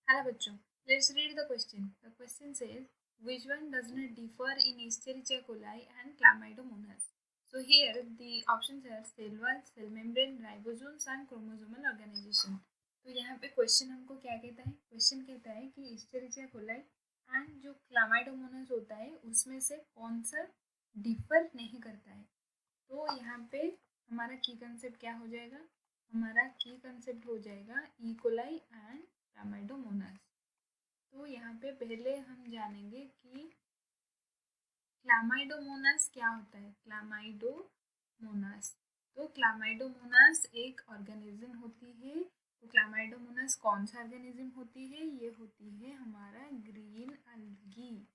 Hello बच्चों, let's read the question. The question says, which one does not differ in Escherichia coli and Chlamydomonas? So here the options are cell wall, cell membrane, ribosomes and chromosomal organization. तो यहाँ पे question हमको क्या कहता है? Question कहता है कि Escherichia coli एंड जो Chlamydomonas होता है उसमें से कौन सा डिफर नहीं करता है. तो यहाँ पे हमारा की कंसेप्ट क्या हो जाएगा? हमारा की कंसेप्ट हो जाएगा ई कोलाई एंड क्लामाइडोमोनास. तो यहाँ पे पहले हम जानेंगे कि क्लामाइडोमोनास क्या होता है. क्लामाइडोमोनास, तो क्लामाइडोमोनास एक ऑर्गेनिज्म होती है. तो क्लामाइडोमोनास कौन सा ऑर्गेनिज्म होती है? ये होती है हमारा ग्रीन एल्गी.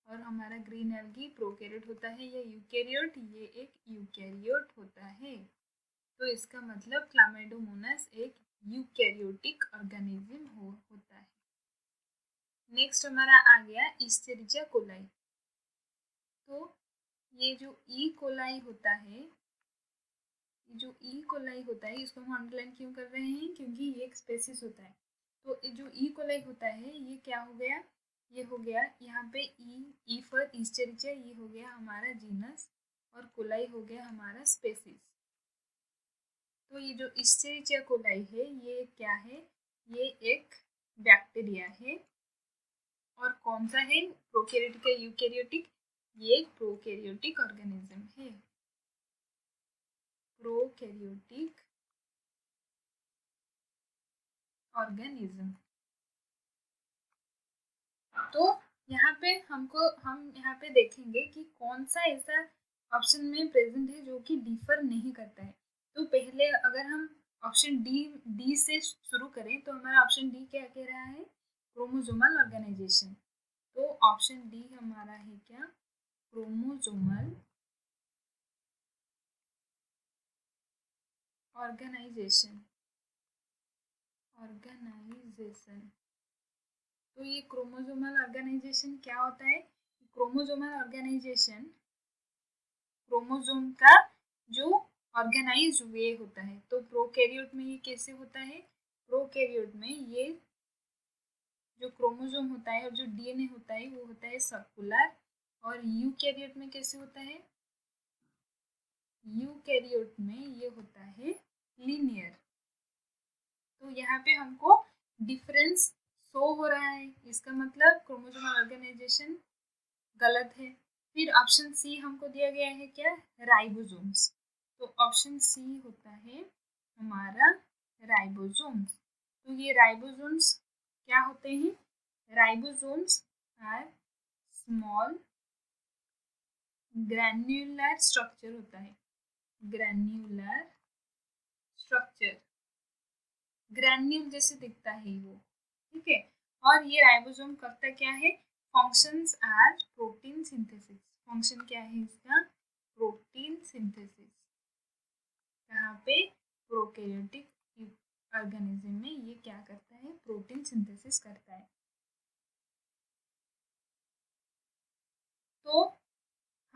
और हमारा ग्रीन एल्गी प्रोकैरियोट होता है या यूकैरियोट? ये एक यूकैरियोट होता है. तो इसका मतलब क्लामाइडोमोनास एक यूकैरियोटिक ऑर्गेनिज्म होता है. नेक्स्ट हमारा आ गया इस्चेरिचिया कोलाई. तो ये जो ई कोलाई होता है, इसको हम अंडरलाइन क्यों कर रहे हैं? क्योंकि ये एक स्पेसिस होता है. तो जो ई कोलाई होता है ये क्या हो गया? ये हो गया यहाँ पे ई फॉर इस्चेरिचिया, ये हो गया हमारा जीनस और कोलाई हो गया हमारा स्पेसिस. तो ये जो इस्चेरिचिया कोलाई है ये क्या है? ये एक बैक्टीरिया है. और कौन सा है? प्रोकैरियोटिक या यूकैरियोटिक? ये एक प्रोकैरियोटिक ऑर्गेनिज्म है. Prokaryotic organism. तो यहाँ पे हम यहाँ पे देखेंगे कि कौन सा ऐसा ऑप्शन में प्रेजेंट है जो कि डिफर नहीं करता है. तो पहले अगर हम ऑप्शन डी से शुरू करें तो हमारा ऑप्शन डी क्या कह रहा है? Chromosomal organisation. तो ऑप्शन डी हमारा है क्या? Chromosomal organisation. तो ये क्रोमोसोमल ऑर्गेनाइजेशन क्या होता है? क्रोमोसोमल ऑर्गेनाइजेशन क्रोमोसोम का जो ऑर्गेनाइज्ड वे होता है. तो प्रोकैरियोट में ये कैसे होता है? प्रोकैरियोट में ये जो क्रोमोसोम होता है और जो डीएनए होता है वो होता है सर्कुलर. और यूकैरियोट में कैसे होता है? यूकैरियोट में ये होता है लीनियर. तो यहाँ पे हमको डिफरेंस शो हो रहा है, इसका मतलब क्रोमोसोमल ऑर्गेनाइजेशन गलत है. फिर ऑप्शन सी हमको दिया गया है क्या? राइबोसोम्स. तो ऑप्शन सी होता है हमारा राइबोसोम्स. तो ये राइबोसोम्स क्या होते हैं? Ribosomes are small granular structure होता है. ग्रैन्युलर स्ट्रक्चर, ग्रैन्यूल जैसे दिखता है वो. ठीक है. और ये राइबोसोम करता क्या है? Functions as protein synthesis. Function क्या है इसका? Protein synthesis. यहाँ पे प्रोकैरियोटिक ऑर्गेनिज्म में ये क्या करता है? प्रोटीन सिंथेसिस करता है. तो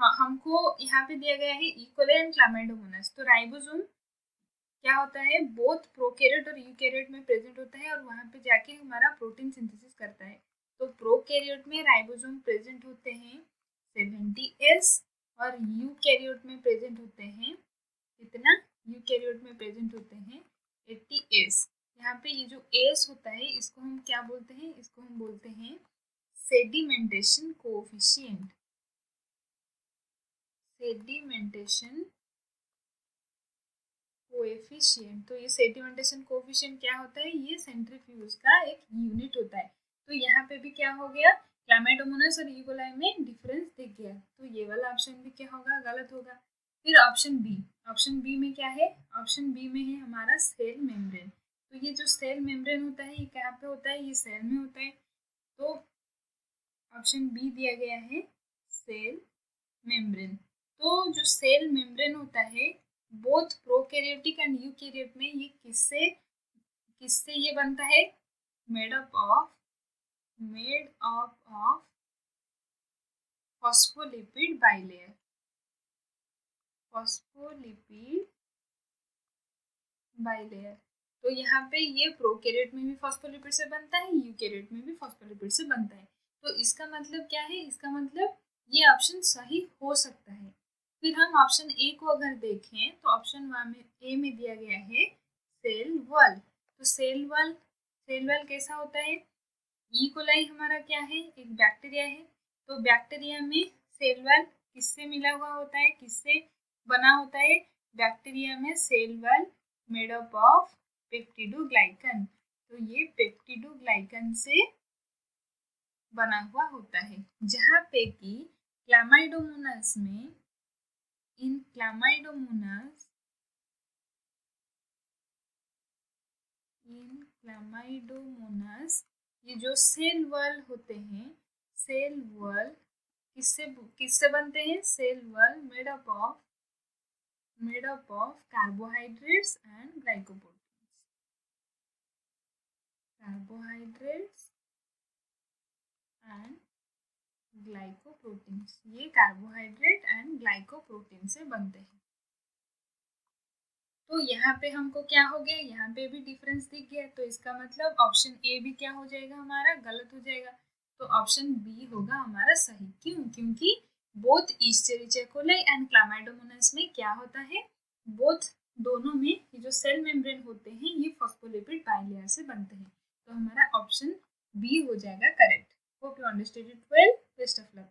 हाँ, हमको यहाँ पे दिया गया है ई कोलाई एंड क्लामाइडोमोनास. तो राइबोसोम क्या होता है? बोथ प्रोकैरियोट और यूकैरियोट में प्रेजेंट होता है और वहाँ पे जाके हमारा प्रोटीन सिंथेसिस करता है. तो प्रोकैरियोट में राइबोसोम प्रेजेंट होते हैं 70S और यूकैरियोट में प्रेजेंट होते हैं कितना? यूकैरियोट में प्रेजेंट होते हैं 80S. यहाँ पे ये जो एस होता है इसको हम क्या बोलते हैं? इसको हम बोलते हैं सेडिमेंटेशन कोएफिशिएंट. Sedimentation coefficient. तो ये सेडिमेंटेशन कोएफिशिएंट क्या होता है? ये सेंट्रीफ्यूज का एक यूनिट होता है. तो यहाँ पे भी क्या हो गया? क्लामाइडोमोनास और ई कोलाई में डिफरेंस दिख गया. तो ये वाला ऑप्शन भी क्या होगा? गलत होगा. फिर ऑप्शन बी. ऑप्शन बी में क्या है? ऑप्शन बी में है हमारा सेल मेम्ब्रेन. तो ये जो सेल मेम्ब्रेन होता है ये कहाँ पे होता है? ये सेल में होता है. तो ऑप्शन बी दिया गया है सेल मेम्ब्रेन. तो जो सेल मेम्ब्रेन होता है बोथ प्रोकैरियोटिक एंड यूकैरियोट में ये किससे किससे ये बनता है? Made of phospholipid bilayer. Phospholipid bilayer. तो यहाँ पे ये प्रोकैरियोट में भी फॉस्फोलिपिड से बनता है, यूकैरियोट में भी फॉस्फोलिपिड से बनता है। तो इसका मतलब क्या है, इसका मतलब ये ऑप्शन सही हो सकता है। फिर हम ऑप्शन ए को अगर देखें तो ऑप्शन ए में दिया गया है सेल वॉल। तो सेल वॉल कैसा होता है? ई कोलाई हमारा क्या है, एक बैक्टीरिया है। तो बैक्टीरिया में सेल वॉल किससे मिला हुआ होता है, किससे बना होता है? बैक्टीरिया में cell wall made up of peptidoglycan. तो ये पेप्टिडोग्लाइकन से बना हुआ होता है, जहाँ पे कि क्लामाइडोमोनास में, इन क्लामाइडोमोनास ये जो सेल वॉल होते हैं, सेल वॉल किससे किससे बनते हैं? Cell wall made up of carbohydrates and glycoproteins. ये कार्बोहाइड्रेट एंड ग्लाइकोप्रोटीन से बनते हैं। तो यहाँ पे हमको क्या हो गया, यहाँ पे भी डिफरेंस दिख गया। तो इसका मतलब ऑप्शन ए भी क्या हो जाएगा, हमारा गलत हो जाएगा। तो ऑप्शन बी होगा हमारा सही। क्यों? क्योंकि बोथ ईस्चेरिचिया कोलाई एंड क्लामाइडोमोनास में क्या होता है, बोथ दोनों में ये जो सेल मेम्ब्रेन होते हैं ये फॉस्फोलिपिड बाइलेयर से बनते हैं। तो हमारा ऑप्शन बी हो जाएगा correct. Hope you understood it well. Best of luck.